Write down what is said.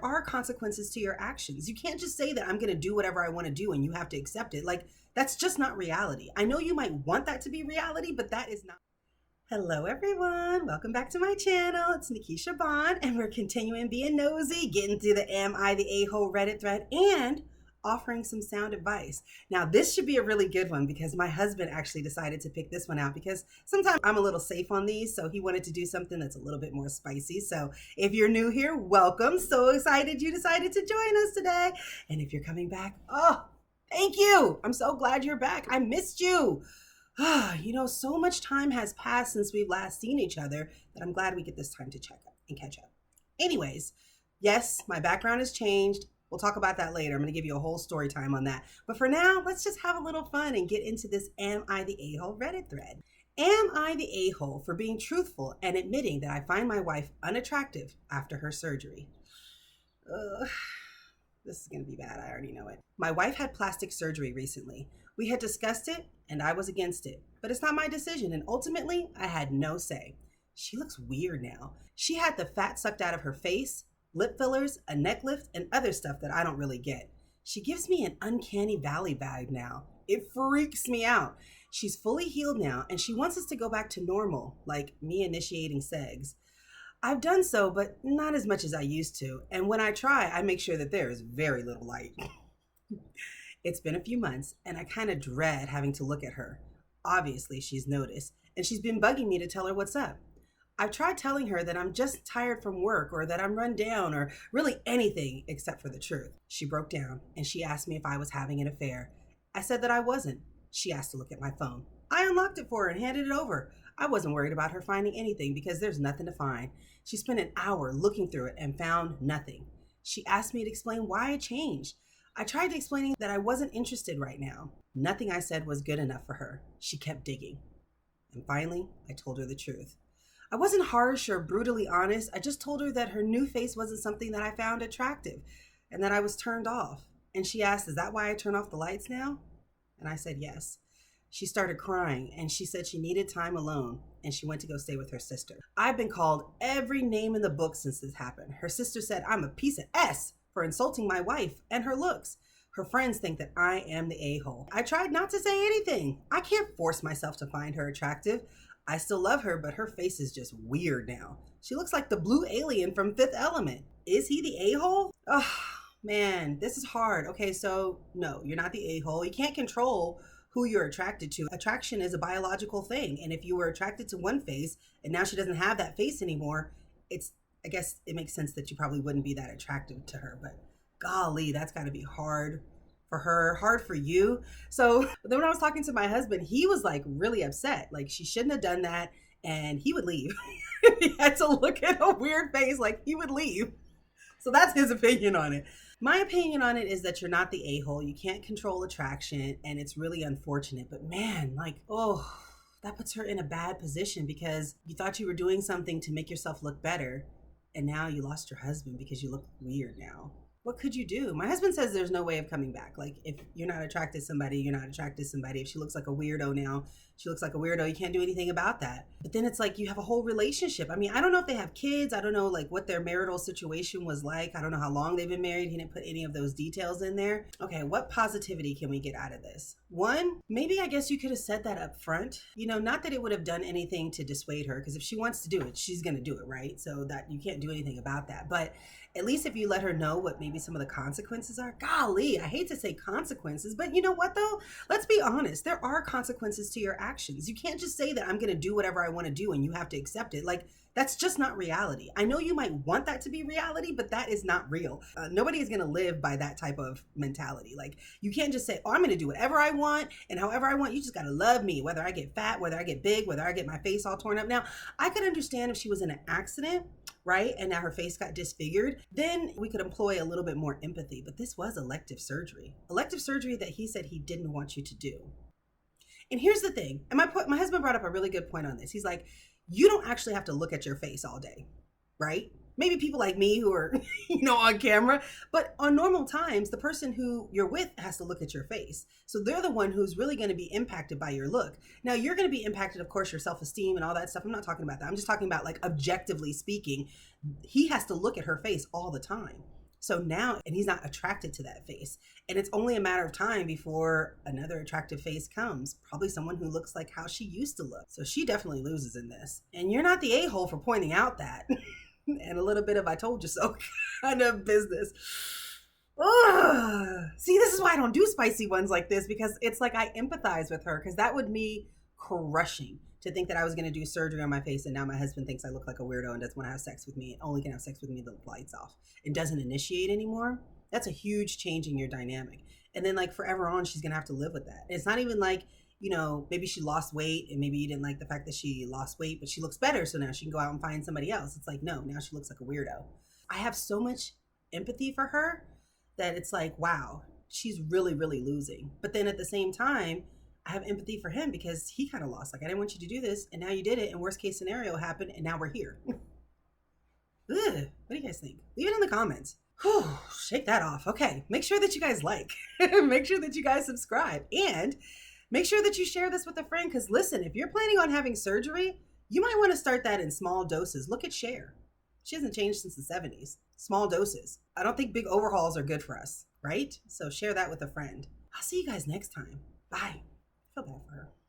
there are consequences to your actions. You can't just say that I'm going to do whatever I want to do and you have to accept it. Like, that's just not reality. I know you might want that to be reality, but that is not. Hello, everyone. Welcome back to my channel. It's Nikisha Bond, and we're continuing being nosy, getting through the Am I the A-hole Reddit thread, and offering some sound advice. Now, this should be a really good one because my husband actually decided to pick this one out because sometimes I'm a little safe on these, so he wanted to do something that's a little bit more spicy. So if you're new here, welcome. So excited you decided to join us today. And if you're coming back, oh, thank you. I'm so glad you're back. I missed you. So much time has passed since we've last seen each other that I'm glad we get this time to check up and catch up. Anyways, yes, my background has changed. We'll talk about that later. I'm going to give you a whole story time on that. But for now, let's just have a little fun and get into this Am I the A-hole Reddit thread. Am I the a-hole for being truthful and admitting that I find my wife unattractive after her surgery? This is going to be bad. I already know it. My wife had plastic surgery recently. We had discussed it and I was against it, but it's not my decision. And ultimately, I had no say. She looks weird now. She had the fat sucked out of her face, lip fillers, a neck lift, and other stuff that I don't really get. She gives me an uncanny valley vibe now. It freaks me out. She's fully healed now, and she wants us to go back to normal, like me initiating segs. I've done so, but not as much as I used to. And when I try, I make sure that there is very little light. It's been a few months, and I kind of dread having to look at her. Obviously, she's noticed, and she's been bugging me to tell her what's up. I've tried telling her that I'm just tired from work or that I'm run down or really anything except for the truth. She broke down and she asked me if I was having an affair. I said that I wasn't. She asked to look at my phone. I unlocked it for her and handed it over. I wasn't worried about her finding anything because there's nothing to find. She spent an hour looking through it and found nothing. She asked me to explain why I changed. I tried explaining that I wasn't interested right now. Nothing I said was good enough for her. She kept digging. And finally, I told her the truth. I wasn't harsh or brutally honest. I just told her that her new face wasn't something that I found attractive and that I was turned off. And she asked, is that why I turn off the lights now? And I said, yes. She started crying and she said she needed time alone and she went to go stay with her sister. I've been called every name in the book since this happened. Her sister said I'm a piece of S for insulting my wife and her looks. Her friends think that I am the a-hole. I tried not to say anything. I can't force myself to find her attractive. I still love her, but her face is just weird now. She looks like the blue alien from Fifth Element. Is he the a-hole? Oh, man, this is hard. Okay, so no, you're not the a-hole. You can't control who you're attracted to. Attraction is a biological thing. And if you were attracted to one face and now she doesn't have that face anymore, I guess it makes sense that you probably wouldn't be that attractive to her. But golly, that's got to be hard for her, hard for you. So then when I was talking to my husband, he was like really upset. Like she shouldn't have done that and he would leave. He had to look at a weird face, like he would leave. So that's his opinion on it. My opinion on it is that you're not the a-hole. You can't control attraction and it's really unfortunate. But man, that puts her in a bad position because you thought you were doing something to make yourself look better and now you lost your husband because you look weird now. What could you do? My husband says there's no way of coming back. Like if you're not attracted to somebody, you're not attracted to somebody. If she looks like a weirdo now, she looks like a weirdo. You can't do anything about that. But then it's like you have a whole relationship. I mean, I don't know if they have kids. I don't know like what their marital situation was like. I don't know how long they've been married. He didn't put any of those details in there. Okay, what positivity can we get out of this? One, maybe I guess you could have said that up front. Not that it would have done anything to dissuade her, because if she wants to do it, she's going to do it, right? So that you can't do anything about that. But at least if you let her know what maybe some of the consequences are. Golly, I hate to say consequences, but you know what though? Let's be honest. There are consequences to your actions. You can't just say that I'm going to do whatever I want to do and you have to accept it. Like that's just not reality. I know you might want that to be reality, but that is not real. Nobody is going to live by that type of mentality. Like you can't just say, oh, I'm going to do whatever I want and however I want. You just got to love me, whether I get fat, whether I get big, whether I get my face all torn up. Now, I could understand if she was in an accident, right? And now her face got disfigured, then we could employ a little bit more empathy. But this was elective surgery that he said he didn't want you to do. And here's the thing. And my husband brought up a really good point on this. He's like, you don't actually have to look at your face all day, right? Maybe people like me who are, on camera, but on normal times, the person who you're with has to look at your face. So they're the one who's really going to be impacted by your look. Now you're going to be impacted, of course, your self-esteem and all that stuff. I'm not talking about that. I'm just talking about like objectively speaking, he has to look at her face all the time. So now, and he's not attracted to that face. And it's only a matter of time before another attractive face comes, probably someone who looks like how she used to look. So she definitely loses in this. And you're not the a-hole for pointing out that. And a little bit of I told you so kind of business. Ugh. See, this is why I don't do spicy ones like this, because it's like I empathize with her, because that would be crushing to think that I was going to do surgery on my face and now my husband thinks I look like a weirdo and doesn't want to have sex with me and only can have sex with me the lights off and doesn't initiate anymore. That's a huge change in your dynamic. And then like forever on, she's going to have to live with that. It's not even like, you know, maybe she lost weight and maybe you didn't like the fact that she lost weight, but she looks better. So now she can go out and find somebody else. It's like, no, now she looks like a weirdo. I have so much empathy for her that it's like, wow, she's really, really losing. But then at the same time, I have empathy for him because he kind of lost. Like, I didn't want you to do this, and now you did it, and worst case scenario happened, and now we're here. Ugh, what do you guys think? Leave it in the comments. Whew, shake that off. Okay, make sure that you guys like. Make sure that you guys subscribe. And make sure that you share this with a friend, because listen, if you're planning on having surgery, you might want to start that in small doses. Look at Cher. She hasn't changed since the 70s. Small doses. I don't think big overhauls are good for us, right? So share that with a friend. I'll see you guys next time. Bye. I feel bad for her.